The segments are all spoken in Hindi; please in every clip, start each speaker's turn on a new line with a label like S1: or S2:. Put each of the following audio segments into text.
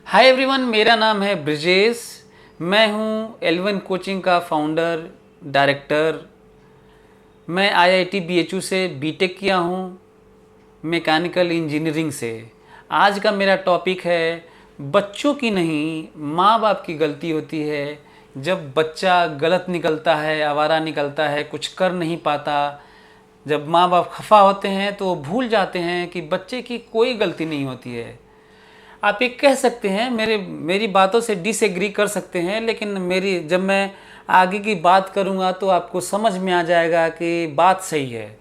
S1: हाय एवरीवन, मेरा नाम है ब्रिजेश। मैं हूँ L1 कोचिंग का फाउंडर डायरेक्टर। मैं IIT BHU से बीटेक किया हूँ मैकेनिकल इंजीनियरिंग से। आज का मेरा टॉपिक है बच्चों की नहीं, माँ बाप की गलती होती है। जब बच्चा गलत निकलता है, आवारा निकलता है, कुछ कर नहीं पाता, जब माँ बाप खफा होते हैं तो वो भूल जाते हैं कि बच्चे की कोई गलती नहीं होती है। आप ये कह सकते हैं, मेरी बातों से डिसएग्री कर सकते हैं, लेकिन जब मैं आगे की बात करूंगा तो आपको समझ में आ जाएगा कि बात सही है।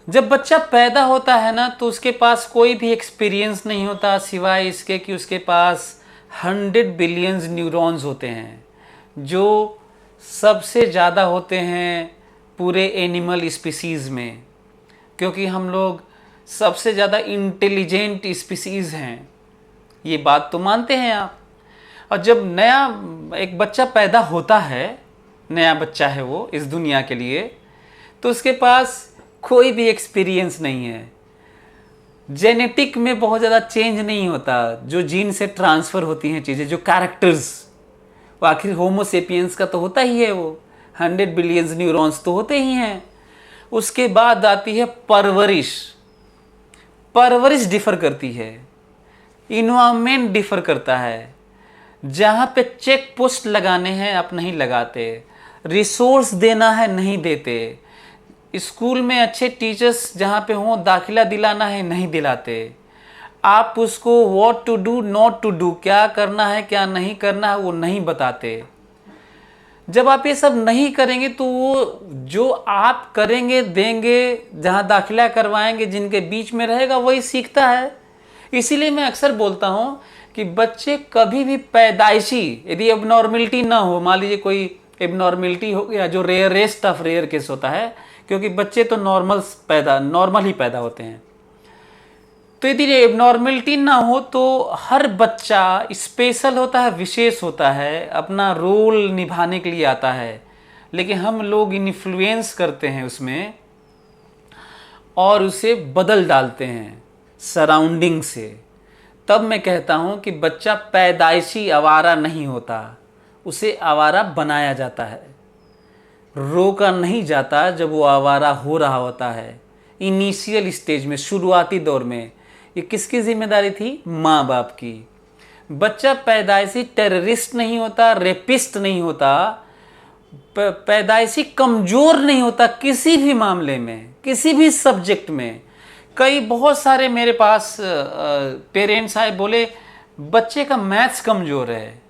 S1: जब बच्चा पैदा होता है ना, तो उसके पास कोई भी एक्सपीरियंस नहीं होता सिवाय इसके कि उसके पास 100 बिलियंस न्यूरॉन्स होते हैं, जो सबसे ज़्यादा होते हैं पूरे एनिमल स्पीसीज़ में, क्योंकि हम लोग सबसे ज़्यादा इंटेलिजेंट स्पीसीज़ हैं। ये बात तो मानते हैं आप। और जब नया एक बच्चा पैदा होता है, नया बच्चा है वो इस दुनिया के लिए, तो उसके पास कोई भी एक्सपीरियंस नहीं है। जेनेटिक में बहुत ज़्यादा चेंज नहीं होता, जो जीन से ट्रांसफ़र होती हैं चीज़ें, जो कैरेक्टर्स, वो आखिर होमोसेपियंस का तो होता ही है, वो 100 बिलियंस न्यूरॉन्स तो होते ही हैं। उसके बाद आती है परवरिश। परवरिश डिफ़र करती है, इन्वायरमेंट डिफ़र करता है। जहाँ पे चेक पोस्ट लगाने हैं आप नहीं लगाते, रिसोर्स देना है नहीं देते, स्कूल में अच्छे टीचर्स जहाँ पे हों दाखिला दिलाना है नहीं दिलाते, आप उसको what to do not to do, क्या करना है क्या नहीं करना है वो नहीं बताते। जब आप ये सब नहीं करेंगे तो वो जो आप करेंगे देंगे, जहाँ दाखिला करवाएंगे, जिनके बीच में रहेगा वही सीखता है। इसीलिए मैं अक्सर बोलता हूँ कि बच्चे कभी भी पैदाइशी, यदि एबनॉर्मलिटी ना हो, मान लीजिए कोई एबनॉर्मलिटी हो गया, जो रेयरेस्ट ऑफ रेयर केस होता है, क्योंकि बच्चे तो नॉर्मल ही पैदा होते हैं, तो यदि एबनॉर्मलिटी ना हो तो हर बच्चा स्पेशल होता है, विशेष होता है, अपना रोल निभाने के लिए आता है। लेकिन हम लोग इन्फ्लुएंस करते हैं उसमें और उसे बदल डालते हैं सराउंडिंग से। तब मैं कहता हूँ कि बच्चा पैदाइशी आवारा नहीं होता, उसे आवारा बनाया जाता है, रोका नहीं जाता जब वो आवारा हो रहा होता है। इनिशियल स्टेज में, शुरुआती दौर में, ये किसकी जिम्मेदारी थी? माँ बाप की। बच्चा पैदाइशी टेररिस्ट नहीं होता, रेपिस्ट नहीं होता, पैदाइशी कमज़ोर नहीं होता किसी भी मामले में, किसी भी सब्जेक्ट में। बहुत सारे मेरे पास पेरेंट्स आए, बोले बच्चे का मैथ्स कमज़ोर है,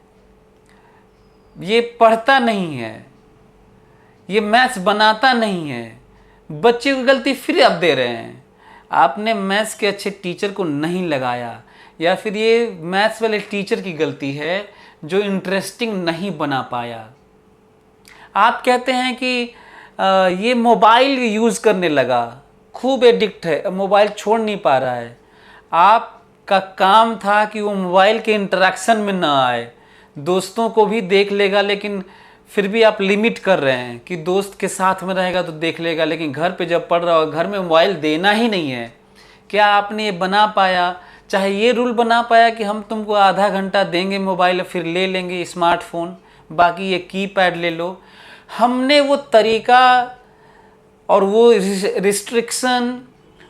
S1: ये पढ़ता नहीं है, ये मैथ्स बनाता नहीं है। बच्चे की गलती फिर आप दे रहे हैं, आपने मैथ्स के अच्छे टीचर को नहीं लगाया, या फिर ये मैथ्स वाले टीचर की गलती है जो इंटरेस्टिंग नहीं बना पाया। आप कहते हैं कि ये मोबाइल यूज़ करने लगा, खूब एडिक्ट है, मोबाइल छोड़ नहीं पा रहा है। आपका काम था कि वो मोबाइल के इंटरेक्शन में ना आए, दोस्तों को भी देख लेगा, लेकिन फिर भी आप लिमिट कर रहे हैं कि दोस्त के साथ में रहेगा तो देख लेगा, लेकिन घर पे जब पढ़ रहा हो, घर में मोबाइल देना ही नहीं है। क्या आपने ये बना पाया? चाहे ये रूल बना पाया कि हम तुमको आधा घंटा देंगे मोबाइल, फिर ले लेंगे स्मार्टफोन, बाकी ये कीपैड ले लो। हमने वो तरीका और वो रिस्ट्रिक्शन,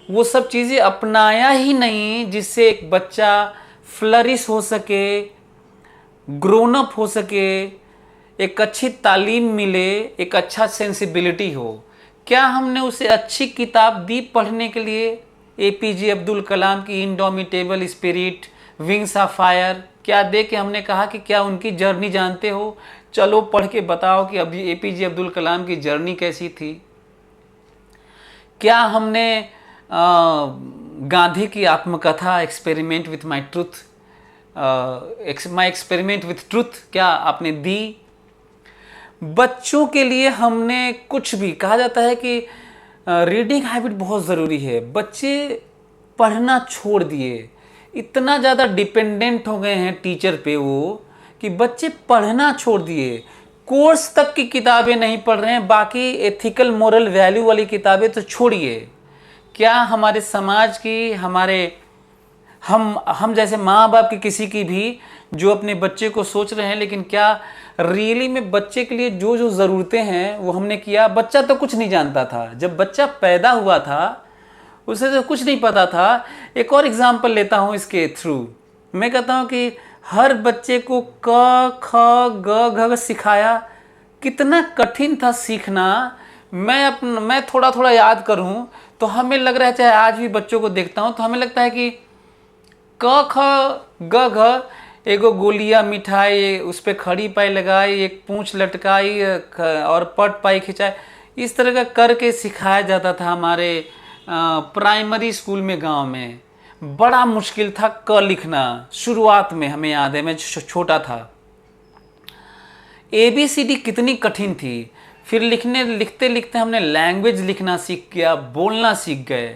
S1: वो सब चीज़ें अपनाया ही नहीं जिससे एक बच्चा फ्लरिश हो सके, ग्रोन अप हो सके, एक अच्छी तालीम मिले, एक अच्छा सेंसिबिलिटी हो। क्या हमने उसे अच्छी किताब दी पढ़ने के लिए? APJ अब्दुल कलाम की indomitable spirit, wings of fire, क्या दे के हमने कहा कि क्या उनकी जर्नी जानते हो? चलो पढ़ के बताओ कि अभी APJ अब्दुल कलाम की जर्नी कैसी थी। क्या हमने गांधी की आत्मकथा experiment with my truth, my experiment with truth, क्या आपने दी? बच्चों के लिए हमने कुछ भी, कहा जाता है कि रीडिंग हैबिट बहुत ज़रूरी है, बच्चे पढ़ना छोड़ दिए, इतना ज़्यादा डिपेंडेंट हो गए हैं टीचर पे वो, कि बच्चे पढ़ना छोड़ दिए, कोर्स तक की किताबें नहीं पढ़ रहे हैं, बाकी एथिकल मोरल वैल्यू वाली किताबें तो छोड़िए। क्या हमारे समाज की, हम जैसे माँ बाप की किसी की भी जो अपने बच्चे को सोच रहे हैं, लेकिन क्या रियली में बच्चे के लिए जो जो ज़रूरतें हैं वो हमने किया। बच्चा तो कुछ नहीं जानता था, जब बच्चा पैदा हुआ था उसे तो कुछ नहीं पता था। एक और एग्जांपल लेता हूँ इसके थ्रू। मैं कहता हूँ कि हर बच्चे को क ख ग घ सिखाया, कितना कठिन था सीखना। मैं थोड़ा थोड़ा याद करूँ तो हमें लग रहा है, चाहे आज भी बच्चों को देखता हूँ तो हमें लगता है कि क ख ग घ, एगो गोलियां मिठाई, उस पर खड़ी पाई लगाई, एक पूंछ लटकाई और पट पाई खिंचाई, इस तरह का करके सिखाया जाता था हमारे प्राइमरी स्कूल में गांव में। बड़ा मुश्किल था क लिखना शुरुआत में, हमें याद है मैं छोटा था। ABCD कितनी कठिन थी। फिर लिखते लिखते हमने लैंग्वेज लिखना सीख गया, बोलना सीख गए।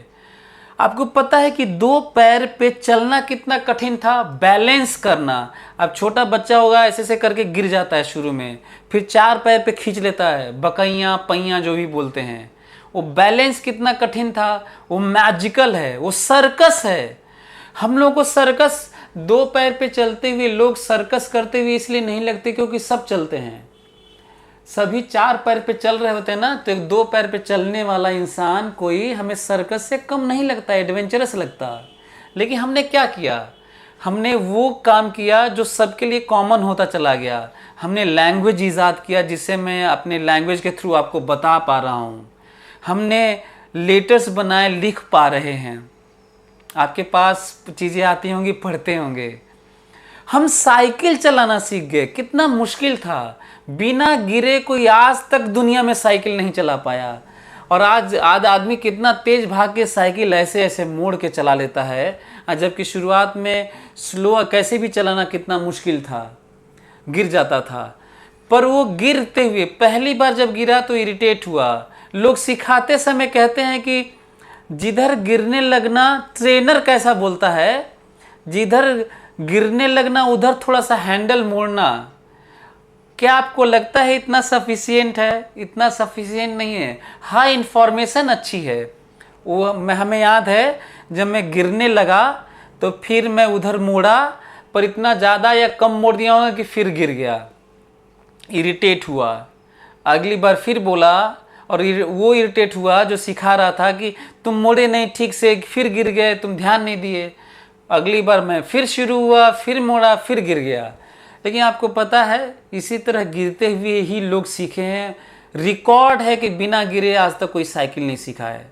S1: आपको पता है कि 2 पैर पे चलना कितना कठिन था, बैलेंस करना। अब छोटा बच्चा होगा ऐसे ऐसे करके गिर जाता है शुरू में, फिर 4 पैर पे खींच लेता है, बकैया पहिया जो भी बोलते हैं। वो बैलेंस कितना कठिन था, वो मैजिकल है, वो सर्कस है। हम लोगों को सर्कस 2 पैर पे चलते हुए लोग सर्कस करते हुए इसलिए नहीं लगते क्योंकि सब चलते हैं, सभी 4 पैर पे चल रहे होते हैं ना, तो एक 2 पैर पे चलने वाला इंसान कोई हमें सर्कस से कम नहीं लगता, एडवेंचरस लगता। लेकिन हमने क्या किया, हमने वो काम किया जो सबके लिए कॉमन होता चला गया। हमने लैंग्वेज ईजाद किया, जिससे मैं अपने लैंग्वेज के थ्रू आपको बता पा रहा हूँ। हमने लेटर्स बनाए, लिख पा रहे हैं। आपके पास चीज़ें आती होंगी, पढ़ते होंगे। हम साइकिल चलाना सीख गए, कितना मुश्किल था। बिना गिरे कोई आज तक दुनिया में साइकिल नहीं चला पाया। और आज आदमी कितना तेज भाग के साइकिल ऐसे ऐसे मोड़ के चला लेता है, जबकि शुरुआत में स्लो कैसे भी चलाना कितना मुश्किल था, गिर जाता था। पर वो गिरते हुए पहली बार जब गिरा तो इरिटेट हुआ। लोग सिखाते समय कहते हैं कि जिधर गिरने लगना, ट्रेनर कैसा बोलता है, जिधर गिरने लगना उधर थोड़ा सा हैंडल मोड़ना। क्या आपको लगता है इतना सफिशिएंट है? इतना सफिशिएंट नहीं है। हाँ, इन्फॉर्मेशन अच्छी है। वो हमें याद है जब मैं गिरने लगा तो फिर मैं उधर मोड़ा, पर इतना ज़्यादा या कम मोड़ दिया होगा कि फिर गिर गया, इरिटेट हुआ। अगली बार फिर बोला और वो इरिटेट हुआ जो सिखा रहा था कि तुम मोड़े नहीं ठीक से, फिर गिर गए, तुम ध्यान नहीं दिए। अगली बार मैं फिर शुरू हुआ, फिर मोड़ा, फिर गिर गया। लेकिन आपको पता है इसी तरह गिरते हुए ही लोग सीखे हैं। रिकॉर्ड है कि बिना गिरे आज तक कोई साइकिल नहीं सीखा है।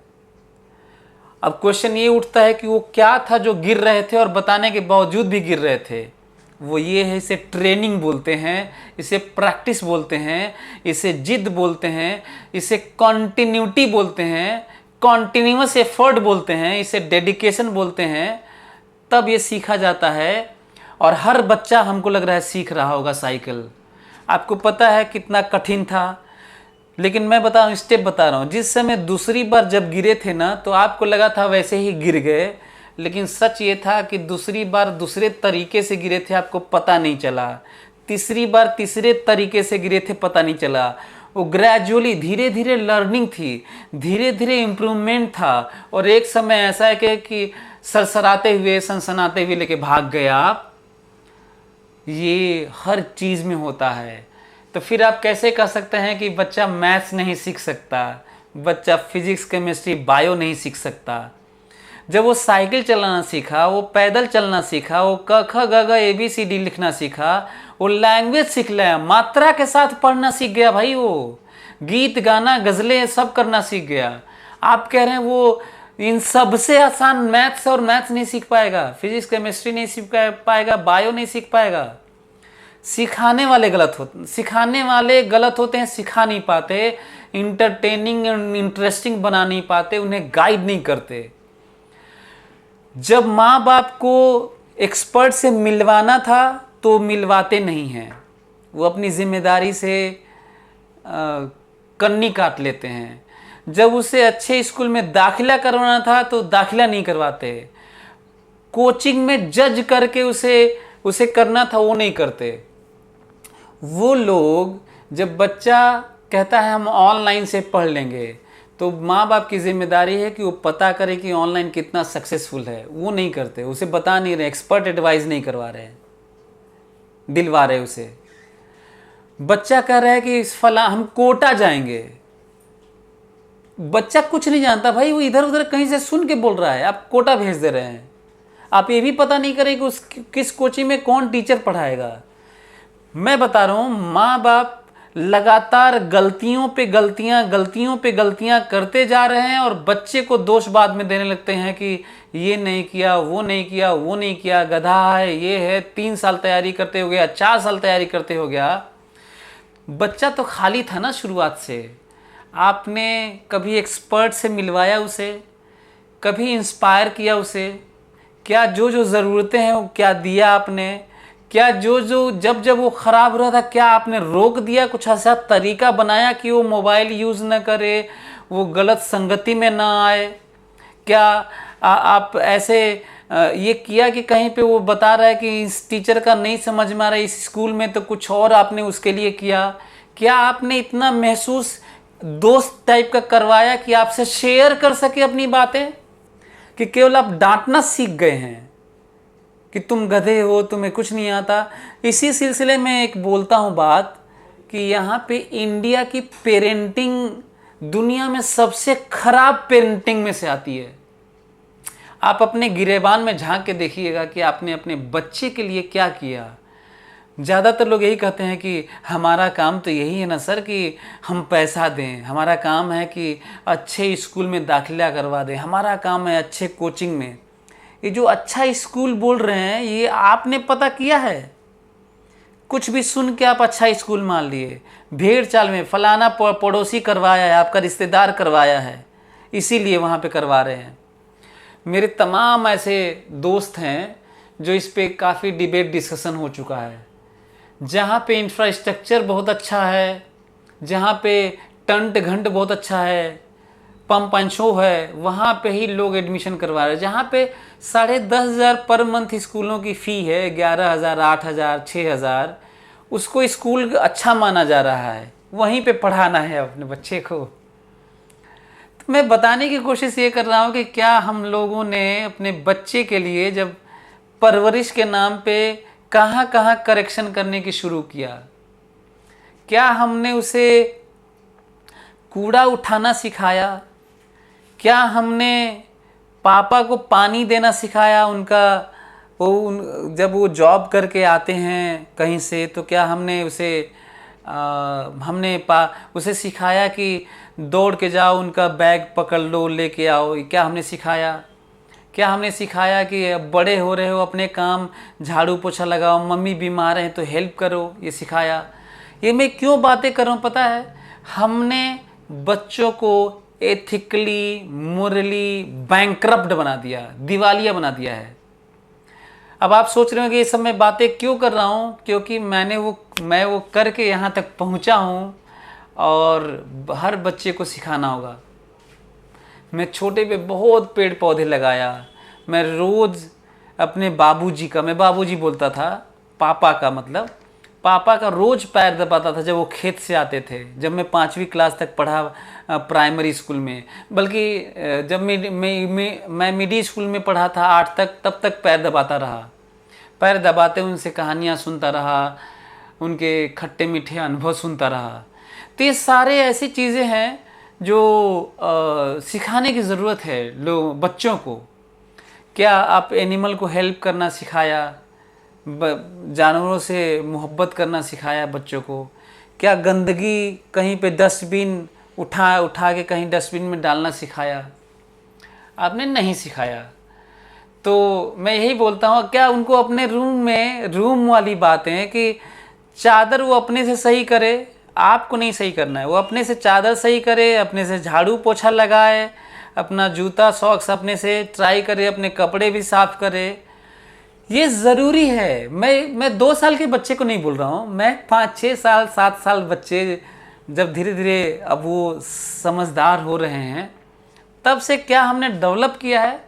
S1: अब क्वेश्चन ये उठता है कि वो क्या था जो गिर रहे थे और बताने के बावजूद भी गिर रहे थे। वो ये है, इसे ट्रेनिंग बोलते हैं, इसे प्रैक्टिस बोलते हैं, इसे जिद बोलते हैं, इसे कॉन्टिन्यूटी बोलते हैं, कॉन्टिन्यूअस एफर्ट बोलते हैं, इसे डेडिकेशन बोलते हैं। तब ये सीखा जाता है और हर बच्चा हमको लग रहा है सीख रहा होगा साइकिल। आपको पता है कितना कठिन था, लेकिन मैं स्टेप बता रहा हूँ। जिस समय दूसरी बार जब गिरे थे ना, तो आपको लगा था वैसे ही गिर गए, लेकिन सच ये था कि दूसरी बार दूसरे तरीके से गिरे थे, आपको पता नहीं चला। तीसरी बार तीसरे तरीके से गिरे थे, पता नहीं चला। वो ग्रेजुअली धीरे धीरे लर्निंग थी, धीरे धीरे इम्प्रूवमेंट था। और एक समय ऐसा है कि सरसराते हुए, सनसनाते हुए लेके भाग गए आप। ये हर चीज़ में होता है। तो फिर आप कैसे कह सकते हैं कि बच्चा मैथ्स नहीं सीख सकता, बच्चा फिजिक्स, केमिस्ट्री, बायो नहीं सीख सकता? जब वो साइकिल चलाना सीखा, वो पैदल चलना सीखा, वो क ख ग घ ABCD लिखना सीखा, वो लैंग्वेज सीख लिया, मात्रा के साथ पढ़ना सीख गया भाई। वो गीत गाना, गज़लें सब करना सीख गया। आप कह रहे हैं वो इन सबसे आसान मैथ्स और मैथ्स नहीं सीख पाएगा, फिजिक्स केमिस्ट्री नहीं सीख पाएगा, बायो नहीं सीख पाएगा। सिखाने वाले गलत होते हैं, सिखा नहीं पाते, इंटरटेनिंग और इंटरेस्टिंग बना नहीं पाते, उन्हें गाइड नहीं करते। जब माँ बाप को एक्सपर्ट से मिलवाना था तो मिलवाते नहीं हैं, वो अपनी जिम्मेदारी से कन्नी काट लेते हैं। जब उसे अच्छे स्कूल में दाखिला करवाना था तो दाखिला नहीं करवाते। कोचिंग में जज करके उसे करना था, वो नहीं करते। वो लोग जब बच्चा कहता है हम ऑनलाइन से पढ़ लेंगे, तो माँ बाप की जिम्मेदारी है कि वो पता करे कि ऑनलाइन कितना सक्सेसफुल है। वो नहीं करते, उसे बता नहीं रहे, एक्सपर्ट एडवाइस नहीं करवा रहे, दिलवा रहे उसे। बच्चा कह रहा है कि इस फला हम कोटा जाएंगे, बच्चा कुछ नहीं जानता भाई, वो इधर उधर कहीं से सुन के बोल रहा है, आप कोटा भेज दे रहे हैं। आप ये भी पता नहीं करें कि उस किस कोचिंग में कौन टीचर पढ़ाएगा। मैं बता रहा हूँ, माँ बाप लगातार गलतियों पे गलतियाँ करते जा रहे हैं और बच्चे को दोष बाद में देने लगते हैं कि ये नहीं किया, वो नहीं किया, वो नहीं किया, गधा है, ये है। 3 साल तैयारी करते हो गया, 4 साल तैयारी करते हो गया। बच्चा तो खाली था ना शुरुआत से। आपने कभी एक्सपर्ट से मिलवाया उसे, कभी इंस्पायर किया उसे, क्या जो जो ज़रूरतें हैं वो क्या दिया आपने, क्या जो जो जब जब वो ख़राब हो रहा था क्या आपने रोक दिया, कुछ ऐसा तरीका बनाया कि वो मोबाइल यूज़ न करे, वो गलत संगति में ना आए। क्या आप ऐसे ये किया कि कहीं पे वो बता रहा है कि इस टीचर का नहीं समझ में आ रहा है, इस स्कूल में तो कुछ और आपने उसके लिए किया। क्या आपने इतना महसूस दोस्त टाइप का करवाया कि आपसे शेयर कर सके अपनी बातें, कि केवल आप डांटना सीख गए हैं कि तुम गधे हो, तुम्हें कुछ नहीं आता। इसी सिलसिले में एक बोलता हूँ बात कि यहाँ पे इंडिया की पेरेंटिंग दुनिया में सबसे खराब पेरेंटिंग में से आती है। आप अपने गिरेबान में झांक के देखिएगा कि आपने अपने बच्चे के लिए क्या किया। ज़्यादातर लोग यही कहते हैं कि हमारा काम तो यही है ना सर कि हम पैसा दें, हमारा काम है कि अच्छे स्कूल में दाखिला करवा दें, हमारा काम है अच्छे कोचिंग में। ये जो अच्छा स्कूल बोल रहे हैं, ये आपने पता किया है? कुछ भी सुन के आप अच्छा स्कूल मान लिए, भेड़ चाल में फलाना पड़ोसी करवाया है, आपका रिश्तेदार करवाया है, इसीलिए वहाँ पे करवा रहे हैं। मेरे तमाम ऐसे दोस्त हैं जो इस पे काफ़ी डिबेट डिस्कशन हो चुका है। जहाँ पे इंफ्रास्ट्रक्चर बहुत अच्छा है, जहाँ पे टंट घंट बहुत अच्छा है, पंप एंड शो है, वहाँ पे ही लोग एडमिशन करवा रहे हैं। जहाँ पे 10,500 पर मंथ स्कूलों की फ़ी है, 11,000, 8,000, 6,000, उसको स्कूल अच्छा माना जा रहा है, वहीं पे पढ़ाना है अपने बच्चे को। तो मैं बताने की कोशिश ये कर रहा हूँ कि क्या हम लोगों ने अपने बच्चे के लिए जब परवरिश के नाम पे कहाँ कहाँ करेक्शन करने की शुरू किया। क्या हमने उसे कूड़ा उठाना सिखाया? क्या हमने पापा को पानी देना सिखाया? उनका जब वो जॉब करके आते हैं कहीं से, तो क्या हमने उसे सिखाया कि दौड़ के जाओ, उनका बैग पकड़ लो, लेके आओ? क्या हमने सिखाया? क्या हमने सिखाया कि अब बड़े हो रहे हो, अपने काम झाड़ू पोछा लगाओ, मम्मी बीमार हैं तो हेल्प करो? ये सिखाया? ये मैं क्यों बातें कर रहा हूँ पता है? हमने बच्चों को एथिकली, मोरली बैंकरप्ट बना दिया, दिवालिया बना दिया है। अब आप सोच रहे हो कि ये सब मैं बातें क्यों कर रहा हूँ? क्योंकि मैं वो करके यहाँ तक पहुँचा हूँ और हर बच्चे को सिखाना होगा। मैं छोटे पे बहुत पेड़ पौधे लगाया। मैं रोज़ अपने बाबूजी का, मैं बाबूजी बोलता था, पापा का मतलब पापा का रोज़ पैर दबाता था जब वो खेत से आते थे। जब मैं 5वीं क्लास तक पढ़ा प्राइमरी स्कूल में, बल्कि जब मैं मिडिल स्कूल में पढ़ा था 8 तक, तब तक पैर दबाता रहा। पैर दबाते उनसे कहानियाँ सुनता रहा, उनके खट्टे मीठे अनुभव सुनता रहा। तो ये सारे ऐसी चीज़ें हैं जो सिखाने की ज़रूरत है बच्चों को। क्या आप एनिमल को हेल्प करना सिखाया? जानवरों से मोहब्बत करना सिखाया बच्चों को? क्या गंदगी कहीं पे डस्टबिन उठा के कहीं डस्टबिन में डालना सिखाया? आपने नहीं सिखाया। तो मैं यही बोलता हूँ, क्या उनको अपने रूम वाली बातें कि चादर वो अपने से सही करे, आपको नहीं सही करना है। वो अपने से चादर सही करे, अपने से झाड़ू पोछा लगाए, अपना जूता सॉक्स अपने से ट्राई करे, अपने कपड़े भी साफ़ करे। ये ज़रूरी है। मैं 2 साल के बच्चे को नहीं बोल रहा हूँ, मैं 5, 6 साल, 7 साल बच्चे जब धीरे धीरे अब वो समझदार हो रहे हैं, तब से क्या हमने डेवलप किया है।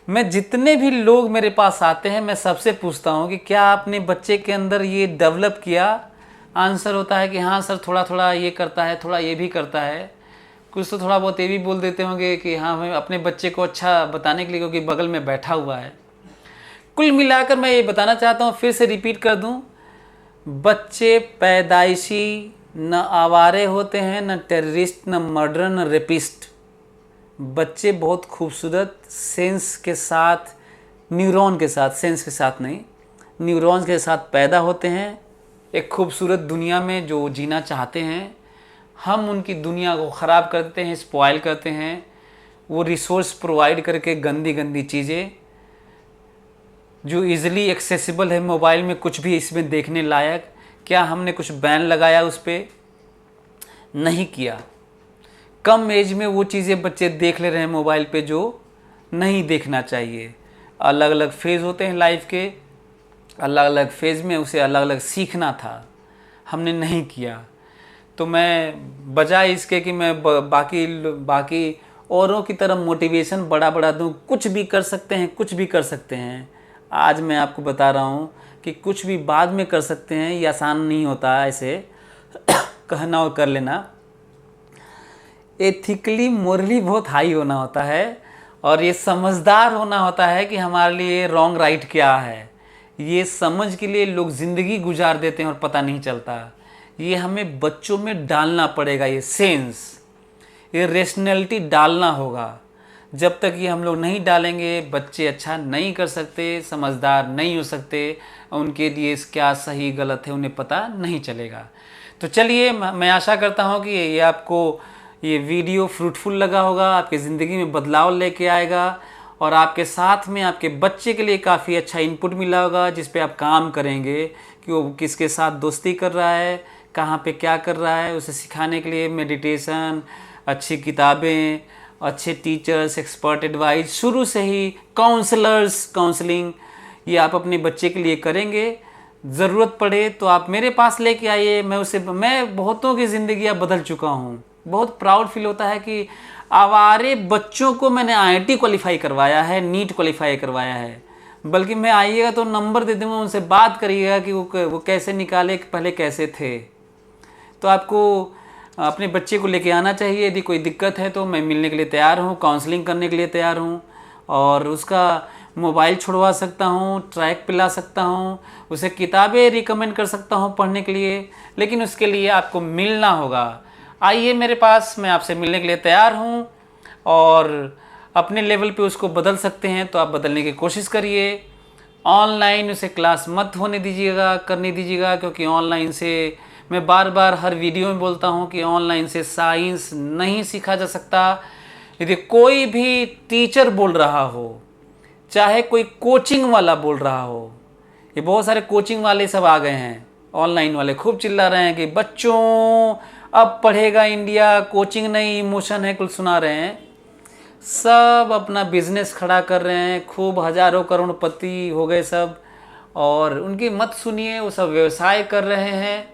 S1: मैं जितने भी लोग मेरे पास आते हैं, मैं सबसे पूछता हूँ कि क्या आपने बच्चे के अंदर ये डेवलप किया? आंसर होता है कि हाँ सर, थोड़ा थोड़ा ये करता है, थोड़ा ये भी करता है। कुछ तो थोड़ा बहुत ये भी बोल देते होंगे कि हाँ हमें अपने बच्चे को अच्छा बताने के लिए, क्योंकि बगल में बैठा हुआ है। कुल मिलाकर मैं ये बताना चाहता हूँ, फिर से रिपीट कर दूँ, बच्चे पैदाइशी न आवारे होते हैं, न टेररिस्ट, न मर्डर, न रेपिस्ट। बच्चे बहुत खूबसूरत सेंस के साथ, न्यूरॉन के साथ, सेंस के साथ नहीं, न्यूरॉन्स के साथ पैदा होते हैं एक खूबसूरत दुनिया में जो जीना चाहते हैं। हम उनकी दुनिया को ख़राब करते हैं, स्पॉइल करते हैं, वो रिसोर्स प्रोवाइड करके गंदी गंदी चीज़ें जो इजीली एक्सेसिबल है मोबाइल में, कुछ भी इसमें देखने लायक। क्या हमने कुछ बैन लगाया उस पर? नहीं किया। कम एज में वो चीज़ें बच्चे देख ले रहे हैं मोबाइल पे जो नहीं देखना चाहिए। अलग अलग फेज़ होते हैं लाइफ के, अलग अलग फेज़ में उसे अलग अलग सीखना था, हमने नहीं किया। तो मैं बजाय इसके कि मैं बाकी औरों की तरह मोटिवेशन बड़ा बड़ा दूँ, कुछ भी कर सकते हैं, कुछ भी कर सकते हैं। आज मैं आपको बता रहा हूँ कि कुछ भी बाद में कर सकते हैं, ये आसान नहीं होता ऐसे कहना और कर लेना। एथिकली मोरली बहुत हाई होना होता है, और ये समझदार होना होता है कि हमारे लिए रॉन्ग राइट क्या है। ये समझ के लिए लोग ज़िंदगी गुजार देते हैं और पता नहीं चलता। ये हमें बच्चों में डालना पड़ेगा, ये सेंस, ये रेशनैलिटी डालना होगा। जब तक ये हम लोग नहीं डालेंगे, बच्चे अच्छा नहीं कर सकते, समझदार नहीं हो सकते, उनके लिए क्या सही गलत है उन्हें पता नहीं चलेगा। तो चलिए, मैं आशा करता हूँ कि ये आपको ये वीडियो फ्रूटफुल लगा होगा, आपकी ज़िंदगी में बदलाव लेके आएगा, और आपके साथ में आपके बच्चे के लिए काफ़ी अच्छा इनपुट मिला होगा, जिस पे आप काम करेंगे कि वो किसके साथ दोस्ती कर रहा है, कहाँ पे क्या कर रहा है। उसे सिखाने के लिए मेडिटेशन, अच्छी किताबें, अच्छे टीचर्स, एक्सपर्ट एडवाइस, शुरू से ही काउंसलिंग, ये आप अपने बच्चे के लिए करेंगे। ज़रूरत पड़े तो आप मेरे पास लेके आइए। मैं बहुतों की ज़िंदगी अब बदल चुका हूँ। बहुत प्राउड फील होता है कि आवारे बच्चों को मैंने IIT क्वालिफाई करवाया है, नीट क्वालिफाई करवाया है। बल्कि मैं आइएगा तो नंबर दे दूँगा, उनसे बात करिएगा कि वो कैसे निकाले, पहले कैसे थे। तो आपको अपने बच्चे को लेके आना चाहिए। यदि कोई दिक्कत है तो मैं मिलने के लिए तैयार हूँ, काउंसलिंग करने के लिए तैयार हूँ, और उसका मोबाइल छुड़वा सकता हूँ, ट्रैक पिला सकता हूँ, उसे किताबें रिकमेंड कर सकता हूँ पढ़ने के लिए। लेकिन उसके लिए आपको मिलना होगा। आइए मेरे पास, मैं आपसे मिलने के लिए तैयार हूँ, और अपने लेवल पे उसको बदल सकते हैं तो आप बदलने की कोशिश करिए। ऑनलाइन उसे क्लास मत करने दीजिएगा, क्योंकि ऑनलाइन से, मैं बार बार हर वीडियो में बोलता हूँ कि ऑनलाइन से साइंस नहीं सीखा जा सकता। यदि कोई भी टीचर बोल रहा हो, चाहे कोई कोचिंग वाला बोल रहा हो, ये बहुत सारे कोचिंग वाले सब आ गए हैं, ऑनलाइन वाले खूब चिल्ला रहे हैं कि बच्चों अब पढ़ेगा इंडिया, कोचिंग नहीं इमोशन है, कुल सुना रहे हैं। सब अपना बिजनेस खड़ा कर रहे हैं, खूब हजारों करोड़पति हो गए सब, और उनकी मत सुनिए, वो सब व्यवसाय कर रहे हैं।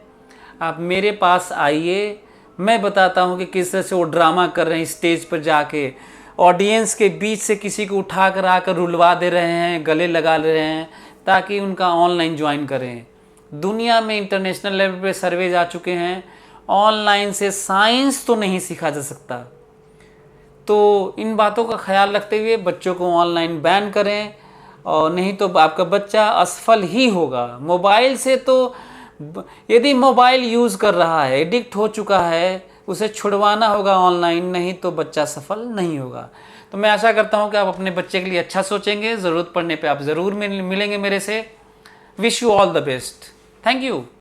S1: आप मेरे पास आइए, मैं बताता हूँ कि किस तरह से वो ड्रामा कर रहे हैं, स्टेज पर जाके ऑडियंस के बीच से किसी को उठा कर आकर रुलवा दे रहे हैं, गले लगा ले रहे हैं, ताकि उनका ऑनलाइन ज्वाइन करें। दुनिया में इंटरनेशनल लेवल पे सर्वेज आ चुके हैं, ऑनलाइन से साइंस तो नहीं सीखा जा सकता। तो इन बातों का ख्याल रखते हुए बच्चों को ऑनलाइन बैन करें, और नहीं तो आपका बच्चा असफल ही होगा। मोबाइल से तो, यदि मोबाइल यूज़ कर रहा है, एडिक्ट हो चुका है, उसे छुड़वाना होगा ऑनलाइन, नहीं तो बच्चा सफल नहीं होगा। तो मैं आशा करता हूँ कि आप अपने बच्चे के लिए अच्छा सोचेंगे। ज़रूरत पड़ने पे आप ज़रूर मिलेंगे मेरे से। Wish you all the best. Thank you.